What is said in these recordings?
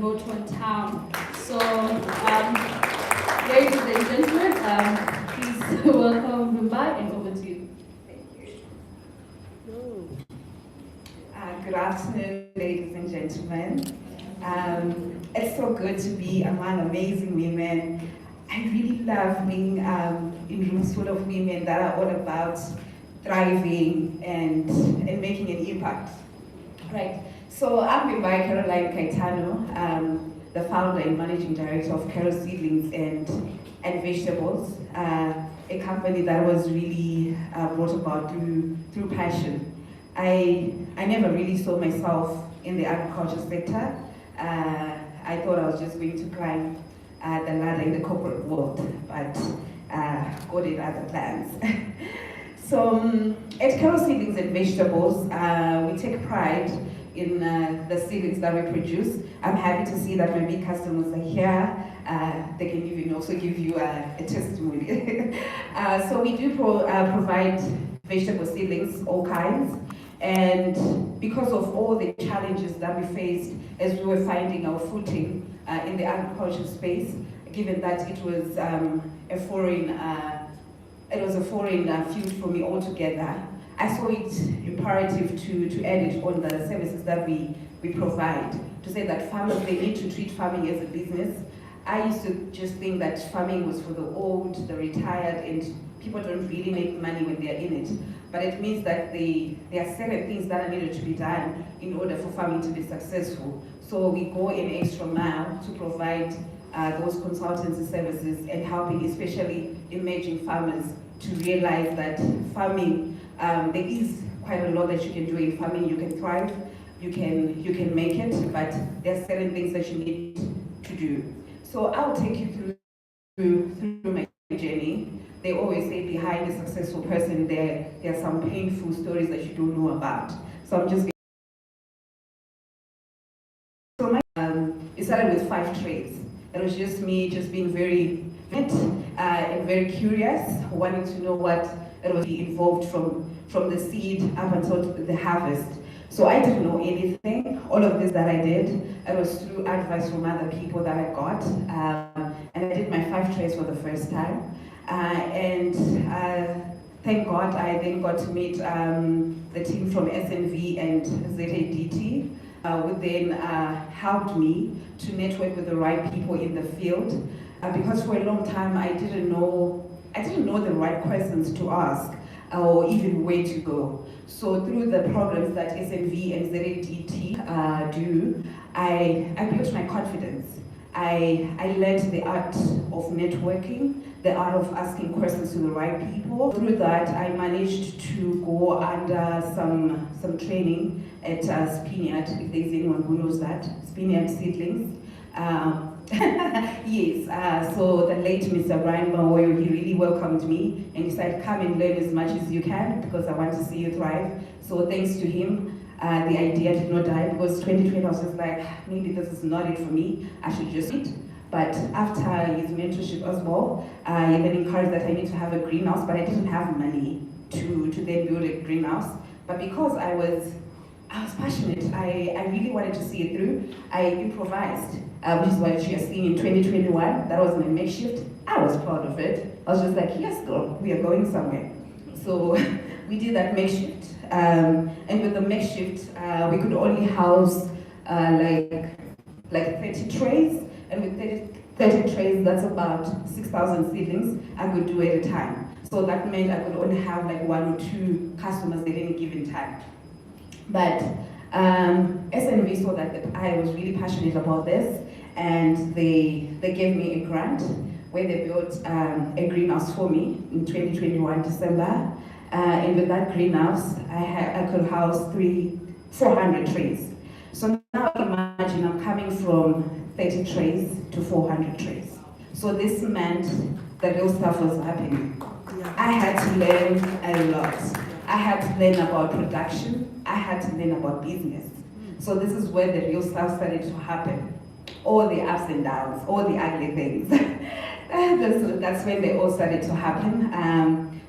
Road town. So, ladies and gentlemen, please welcome Vimbai, and over to you. Thank you. Good afternoon, ladies and gentlemen. It's so good to be among amazing women. I really love being in rooms full of women that are all about thriving and making an impact. Right. So I'm Vimbai Kaitano, the founder and managing director of Carols Seedlings and Vegetables, a company that was really brought about through passion. I never really saw myself in the agriculture sector. I thought I was just going to climb the ladder in the corporate world, but God had other plans. So at Carols Seedlings and Vegetables, we take pride in the seedlings that we produce. I'm happy to see that my big customers are here. They can even also give you a testimony. So we do provide vegetable seedlings, all kinds. And because of all the challenges that we faced as we were finding our footing in the agriculture space, given that it was a foreign field for me altogether, I saw it imperative to add it on the services that we provide. To say that farmers, they need to treat farming as a business. I used to just think that farming was for the old, the retired, and people don't really make money when they're in it. But it means that there are certain things that are needed to be done in order for farming to be successful. So we go an extra mile to provide those consultancy services and helping especially emerging farmers to realize that farming, there is quite a lot that you can do in farming. You can thrive, you can make it, but there are certain things that you need to do. So I'll take you through my journey. They always say behind a successful person there are some painful stories that you don't know about. So I'm just it started with 5 trays. It was just me just being very and very curious, wanting to know what it was involved from the seed up until the harvest. So I didn't know anything. All of this that I did, it was through advice from other people that I got. And I did my 5 trays for the first time. Thank God I then got to meet the team from SNV and ZADT, who then helped me to network with the right people in the field. Because for a long time I didn't know the right questions to ask or even where to go. So through the programs that SNV and ZADT do, I built my confidence. I learned the art of networking, the art of asking questions to the right people. Through that, I managed to go under some training at Spinard, if there's anyone who knows that, Spinard Seedlings. Yes, so the late Mr. Brian Mawoyo, he really welcomed me and he said, come and learn as much as you can because I want to see you thrive. So thanks to him, the idea did not die because 2020 I was just like, maybe this is not it for me, I should just eat. But after his mentorship as well, he then encouraged that I need to have a greenhouse, but I didn't have money to then build a greenhouse. But because I was passionate, I really wanted to see it through. I improvised, which is what you're seeing in 2021. That was my makeshift. I was proud of it. I was just like, yes, girl, we are going somewhere. So we did that makeshift. And with the makeshift, we could only house like 30 trays. And with 30 trays, that's about 6,000 seedlings I could do at a time. So that meant I could only have like 1 or 2 customers at any given time. But SNV saw that I was really passionate about this, and they gave me a grant where they built a greenhouse for me in 2021 December. And with that greenhouse, I could house 400 trays. So now imagine I'm coming from 30 trays to 400 trays. So this meant the real stuff was happening. I had to learn a lot. I had to learn about production. I had to learn about business. So this is where the real stuff started to happen. All the ups and downs, all the ugly things. That's when they all started to happen.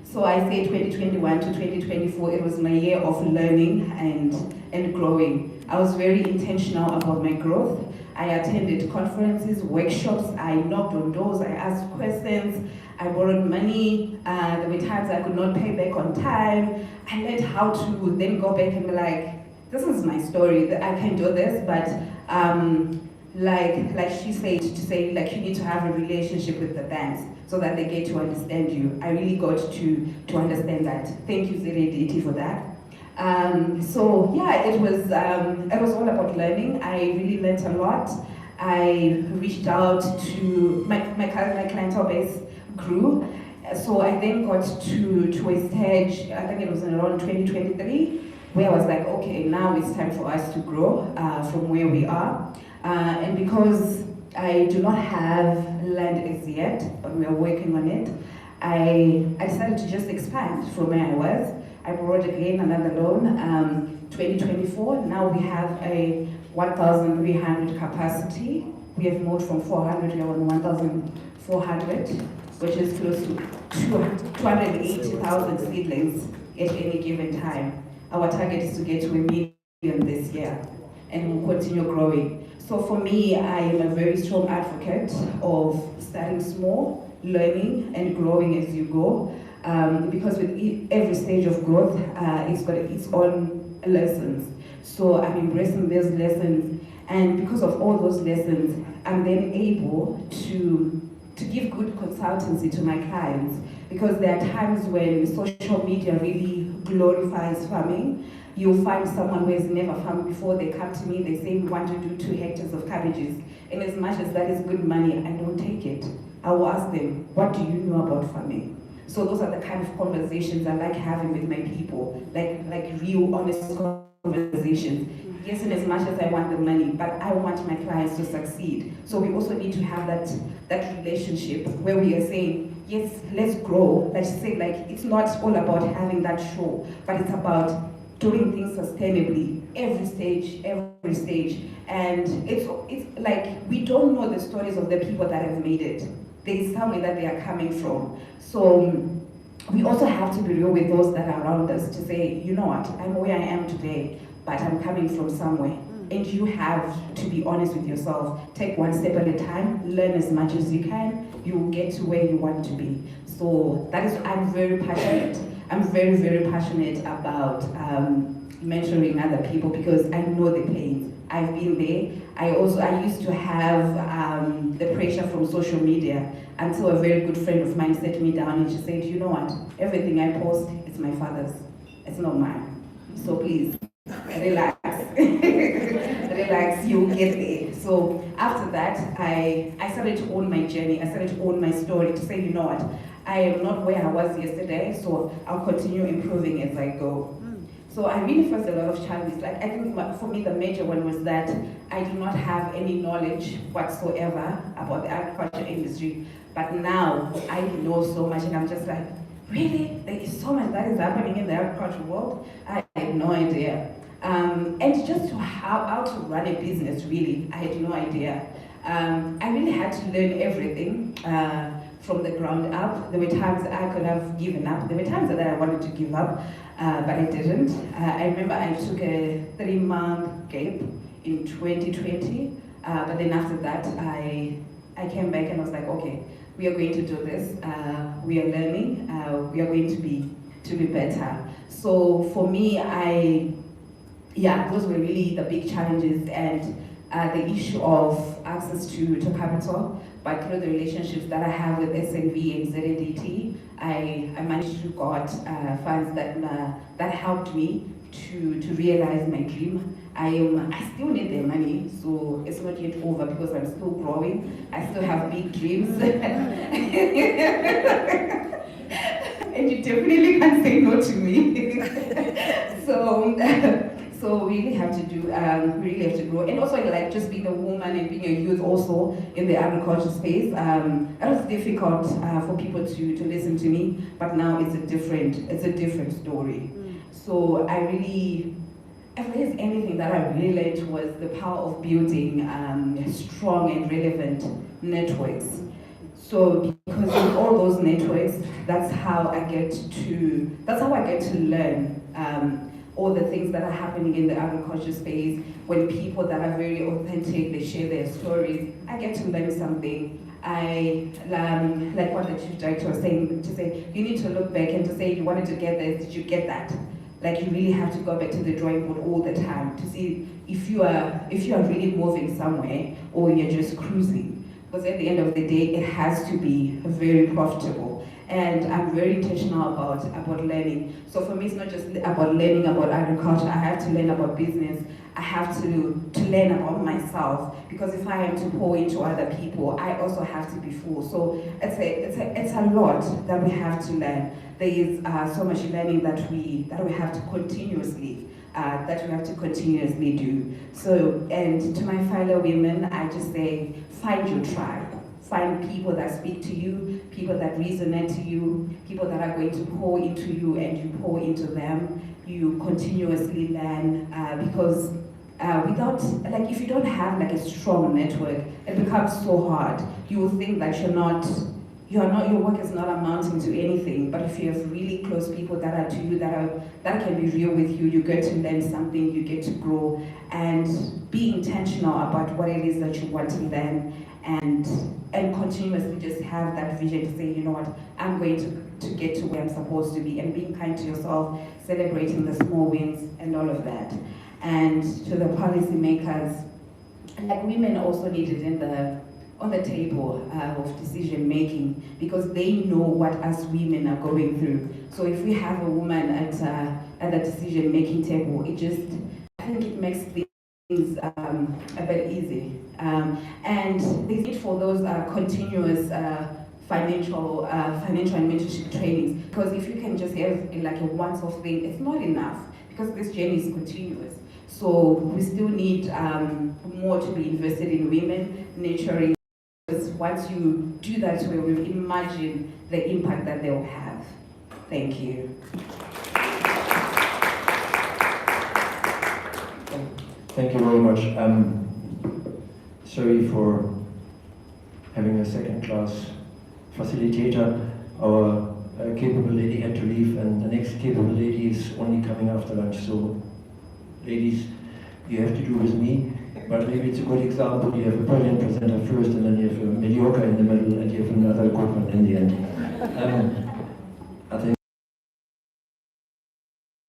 So I say 2021 to 2024, it was my year of learning and growing. I was very intentional about my growth. I attended conferences, workshops, I knocked on doors, I asked questions, I borrowed money, there were times I could not pay back on time. I learned how to then go back and be like, this is my story, that I can do this, but like she said, to say like you need to have a relationship with the banks so that they get to understand you. I really got to understand that. Thank you, ZDT, for that. So yeah, it was all about learning. I really learned a lot. I reached out to my clientele base grew. So I then got to a stage, I think it was around 2023, where I was like, okay, now it's time for us to grow from where we are. And because I do not have land as yet, but we are working on it, I decided to just expand from where I was. I borrowed again another loan, 2024. Now we have a 1,300 capacity. We have moved from 400, we are on 1,400, which is close to 280,000 seedlings at any given time. Our target is to get to 1 million this year, and we'll continue growing. So for me, I am a very strong advocate of starting small, learning and growing as you go. Because with every stage of growth, it's got its own lessons. So I'm embracing those lessons, and because of all those lessons, I'm then able to give good consultancy to my clients. Because there are times when social media really glorifies farming. You'll find someone who has never farmed before, they come to me, they say, we want to do 2 hectares of cabbages. And as much as that is good money, I don't take it. I will ask them, what do you know about farming? So those are the kind of conversations I like having with my people, like real, honest conversations. Yes, and as much as I want the money, but I want my clients to succeed. So we also need to have that relationship where we are saying, yes, let's grow. Let's say, like, it's not all about having that show, but it's about doing things sustainably, every stage. And it's like, we don't know the stories of the people that have made it. There is somewhere that they are coming from. So we also have to be real with those that are around us to say, you know what, I'm where I am today, but I'm coming from somewhere. And you have to be honest with yourself. Take one step at a time, learn as much as you can, you will get to where you want to be. So that is, I'm very passionate. I'm very, very passionate about mentoring other people because I know the pains. I've been there. I used to have the pressure from social media until a very good friend of mine sat me down and she said, you know what, everything I post, it's my father's, it's not mine. So please, relax. Relax, you'll get there. So after that, I started to own my journey. I started to own my story to say, you know what, I am not where I was yesterday, so I'll continue improving as I go. So I really faced a lot of challenges. Like, I think for me the major one was that I do not have any knowledge whatsoever about the agriculture industry. But now I know so much and I'm just like, really? There is so much that is happening in the agriculture world? I had no idea. And just how to run a business, really, I had no idea. I really had to learn everything from the ground up. There were times I could have given up. There were times that I wanted to give up, but I didn't. I remember I took a 3-month gap in 2020, but then after that, I came back and I was like, okay, we are going to do this. We are learning. We are going to be better. So for me, those were really the big challenges, and the issue of access to capital, but through the relationships that I have with SNV and ZDT, I managed to got funds that helped me to realize my dream. I still need their money, so it's not yet over because I'm still growing. I still have big dreams. And you definitely can't say no to me. So we really have to do, we really have to grow. And also, like, just being a woman and being a youth also in the agriculture space, it was difficult for people to listen to me, but now it's a different story. So if there's anything that I really learned was the power of building strong and relevant networks. So because in all those networks, that's how I get to learn. all the things that are happening in the agriculture space, when people that are very authentic, they share their stories, I get to learn something. I like what the chief director was saying, to say you need to look back and to say you wanted to get this, did you get that? Like you really have to go back to the drawing board all the time to see if you are really moving somewhere or you're just cruising. Because at the end of the day, it has to be very profitable. And I'm very intentional about learning. So for me, it's not just about learning about agriculture. I have to learn about business. I have to learn about myself. Because if I am to pour into other people, I also have to be full. So it's a lot that we have to learn. There is so much learning that we have to continuously do. So, and to my fellow women, I just say, find your tribe. Find people that speak to you, people that resonate to you, people that are going to pour into you and you pour into them. You continuously learn because without, like, if you don't have like a strong network, it becomes so hard. You will think that your work is not amounting to anything. But if you have really close people that are to you, that can be real with you, you get to learn something, you get to grow, and be intentional about what it is that you want to learn, and continuously just have that vision to say, you know what, I'm going to get to where I'm supposed to be, and being kind to yourself, celebrating the small wins and all of that. And to the policymakers, like, women also need it on the table of decision making, because they know what us women are going through. So if we have a woman at the decision making table, I think it makes things a bit easy. And there's need for those continuous financial and mentorship trainings, because if you can just have like a once-off thing, it's not enough, because this journey is continuous. So we still need more to be invested in women, nurturing. Once you do that, we will imagine the impact that they will have. Thank you. Thank you very much. Sorry for having a second-class facilitator. Our capable lady had to leave, and the next capable lady is only coming after lunch. So, ladies, you have to do with me. But maybe it's a good example. You have a brilliant presenter first, and then you have a mediocre in the middle, and you have another good one in the end.